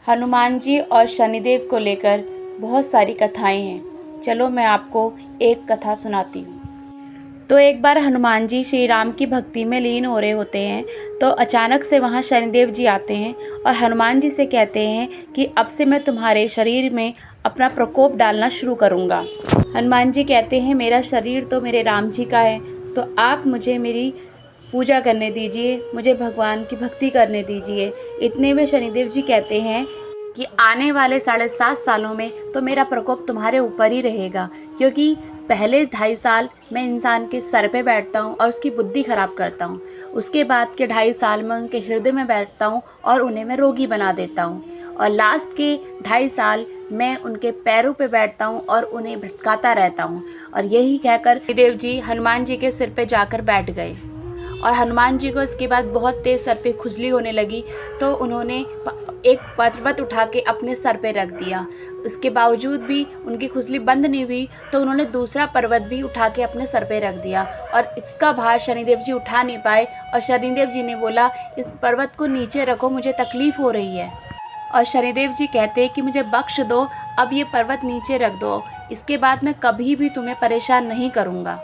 हनुमान जी और शनिदेव को लेकर बहुत सारी कथाएं हैं। चलो मैं आपको एक कथा सुनाती हूँ। तो एक बार हनुमान जी श्री राम की भक्ति में लीन हो रहे होते हैं, तो अचानक से वहाँ शनिदेव जी आते हैं और हनुमान जी से कहते हैं कि अब से मैं तुम्हारे शरीर में अपना प्रकोप डालना शुरू करूँगा। हनुमान जी कहते हैं मेरा शरीर तो मेरे राम जी का है, तो आप मुझे मेरी पूजा करने दीजिए, मुझे भगवान की भक्ति करने दीजिए। इतने में शनिदेव जी कहते हैं कि आने वाले 7.5 सालों में तो मेरा प्रकोप तुम्हारे ऊपर ही रहेगा, क्योंकि पहले 2.5 साल मैं इंसान के सर पे बैठता हूँ और उसकी बुद्धि खराब करता हूँ। उसके बाद के 2.5 साल में उनके हृदय में बैठता हूँ और उन्हें मैं रोगी बना देता हूँ। और लास्ट के 2.5 साल मैं उनके पैरों पे बैठता हूँ और उन्हें भटकाता रहता हूँ। और यही कहकर देव जी हनुमान जी के सिर पे जाकर बैठ गए। और हनुमान जी को इसके बाद बहुत तेज़ सर पे खुजली होने लगी, तो उन्होंने एक पर्वत उठा के अपने सर पे रख दिया। इसके बावजूद भी उनकी खुजली बंद नहीं हुई, तो उन्होंने दूसरा पर्वत भी उठा के अपने सर पे रख दिया और इसका भार शनिदेव जी उठा नहीं पाए। और शनिदेव जी ने बोला इस पर्वत को नीचे रखो, मुझे तकलीफ़ हो रही है। और शनिदेव जी कहते कि मुझे बख्श दो, अब ये पर्वत नीचे रख दो, इसके बाद मैं कभी भी तुम्हें परेशान नहीं करूँगा।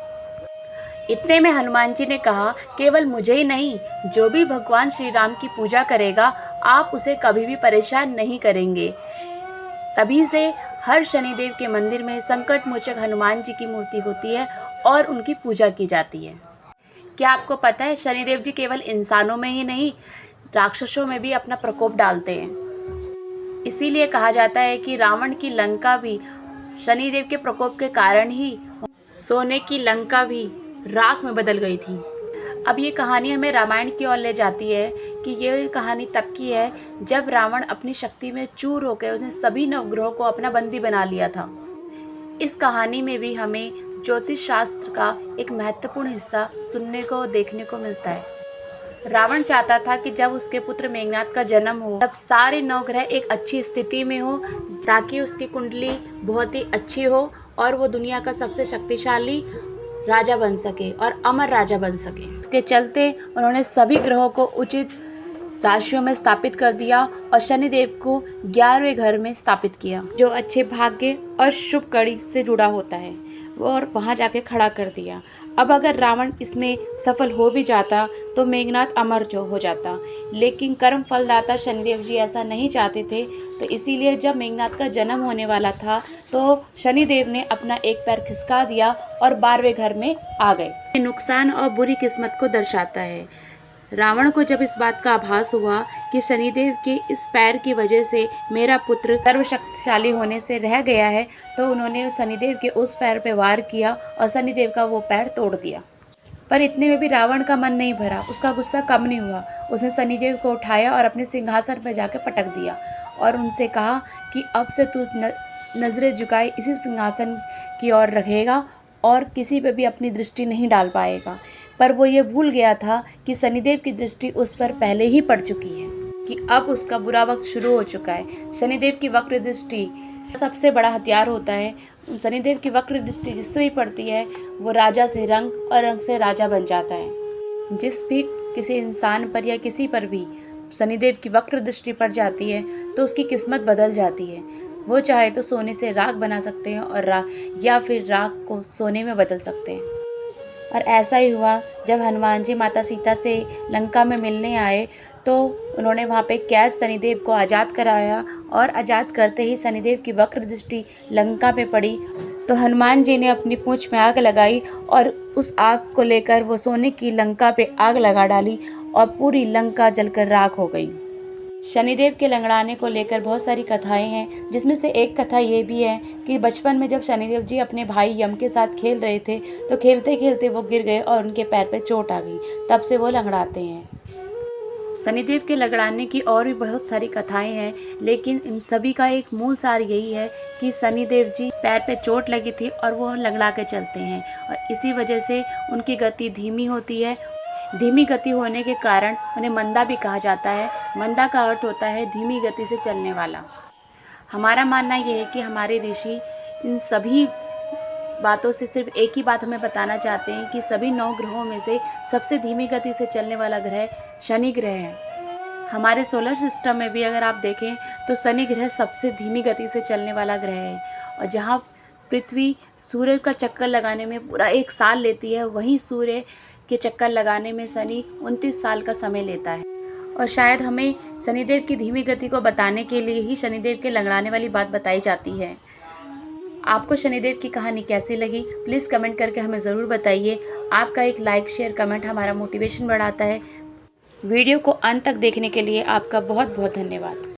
इतने में हनुमान जी ने कहा केवल मुझे ही नहीं, जो भी भगवान श्री राम की पूजा करेगा आप उसे कभी भी परेशान नहीं करेंगे। तभी से हर शनिदेव के मंदिर में संकट मोचक हनुमान जी की मूर्ति होती है और उनकी पूजा की जाती है। क्या आपको पता है शनिदेव जी केवल इंसानों में ही नहीं, राक्षसों में भी अपना प्रकोप डालते हैं। इसीलिए कहा जाता है कि रावण की लंका भी शनिदेव के प्रकोप के कारण ही, सोने की लंका भी राख में बदल गई थी। अब ये कहानी हमें रामायण की ओर ले जाती है कि ये कहानी तब की है जब रावण अपनी शक्ति में चूर होकर उसने सभी नवग्रहों को अपना बंदी बना लिया था। इस कहानी में भी हमें ज्योतिष शास्त्र का एक महत्वपूर्ण हिस्सा सुनने को देखने को मिलता है। रावण चाहता था कि जब उसके पुत्र मेघनाद का जन्म हो तब सारे नवग्रह एक अच्छी स्थिति में हो, ताकि उसकी कुंडली बहुत ही अच्छी हो और वो दुनिया का सबसे शक्तिशाली राजा बन सके और अमर राजा बन सके। इसके चलते उन्होंने सभी ग्रहों को उचित राशियों में स्थापित कर दिया और शनिदेव को 11वें घर में स्थापित किया, जो अच्छे भाग्य और शुभ कड़ी से जुड़ा होता है, और वहां जाके खड़ा कर दिया। अब अगर रावण इसमें सफल हो भी जाता तो मेघनाद अमर जो हो जाता, लेकिन कर्म फलदाता शनिदेव जी ऐसा नहीं चाहते थे। तो इसीलिए जब मेघनाद का जन्म होने वाला था तो शनिदेव ने अपना एक पैर खिसका दिया और 12वें घर में आ गए। ये नुकसान और बुरी किस्मत को दर्शाता है। रावण को जब इस बात का आभास हुआ कि शनिदेव के इस पैर की वजह से मेरा पुत्र सर्वशक्तिशाली होने से रह गया है, तो उन्होंने शनिदेव के उस पैर पे वार किया और शनिदेव का वो पैर तोड़ दिया। पर इतने में भी रावण का मन नहीं भरा, उसका गुस्सा कम नहीं हुआ। उसने शनिदेव को उठाया और अपने सिंहासन पर जाकर पटक दिया और उनसे कहा कि अब से तू नजरें झुकाए इसी सिंहासन की ओर रहेगा और किसी पे भी अपनी दृष्टि नहीं डाल पाएगा। पर वो ये भूल गया था कि शनिदेव की दृष्टि उस पर पहले ही पड़ चुकी है, कि अब उसका बुरा वक्त शुरू हो चुका है। शनिदेव की वक्र दृष्टि सबसे बड़ा हथियार होता है। शनिदेव की वक्र दृष्टि जिससे भी पड़ती है वो राजा से रंग और रंग से राजा बन जाता है। जिस भी किसी इंसान पर या किसी पर भी शनिदेव की वक्र दृष्टि पड़ जाती है तो उसकी किस्मत बदल जाती है। वो चाहे तो सोने से राख बना सकते हैं और या फिर राख को सोने में बदल सकते हैं। और ऐसा ही हुआ जब हनुमान जी माता सीता से लंका में मिलने आए, तो उन्होंने वहाँ पे कैद शनिदेव को आज़ाद कराया और आज़ाद करते ही शनिदेव की वक्र दृष्टि लंका पे पड़ी। तो हनुमान जी ने अपनी पूंछ में आग लगाई और उस आग को लेकर वो सोने की लंका पे आग लगा डाली और पूरी लंका जलकर राख हो गई। शनिदेव के लंगड़ाने को लेकर बहुत सारी कथाएं हैं, जिसमें से एक कथा ये भी है कि बचपन में जब शनिदेव जी अपने भाई यम के साथ खेल रहे थे तो खेलते खेलते वो गिर गए और उनके पैर पे चोट आ गई, तब से वो लंगड़ाते हैं। शनिदेव के लंगड़ाने की और भी बहुत सारी कथाएं हैं, लेकिन इन सभी का एक मूल सार यही है कि शनिदेव जी पैर पे चोट लगी थी और वो लंगड़ा के चलते हैं और इसी वजह से उनकी गति धीमी होती है। धीमी गति होने के कारण उन्हें मंदा भी कहा जाता है। मंदा का अर्थ होता है धीमी गति से चलने वाला। हमारा मानना ये है कि हमारे ऋषि इन सभी बातों से सिर्फ एक ही बात हमें बताना चाहते हैं कि सभी 9 ग्रहों में से सबसे धीमी गति से चलने वाला ग्रह शनि ग्रह है। हमारे सोलर सिस्टम में भी अगर आप देखें तो शनि ग्रह सबसे धीमी गति से चलने वाला ग्रह है, और जहाँ पृथ्वी सूर्य का चक्कर लगाने में पूरा 1 साल लेती है, वहीं सूर्य के चक्कर लगाने में शनि 29 साल का समय लेता है। और शायद हमें शनिदेव की धीमी गति को बताने के लिए ही शनिदेव के लंगड़ाने वाली बात बताई जाती है। आपको शनिदेव की कहानी कैसी लगी प्लीज़ कमेंट करके हमें ज़रूर बताइए। आपका एक लाइक शेयर कमेंट हमारा मोटिवेशन बढ़ाता है। वीडियो को अंत तक देखने के लिए आपका बहुत बहुत धन्यवाद।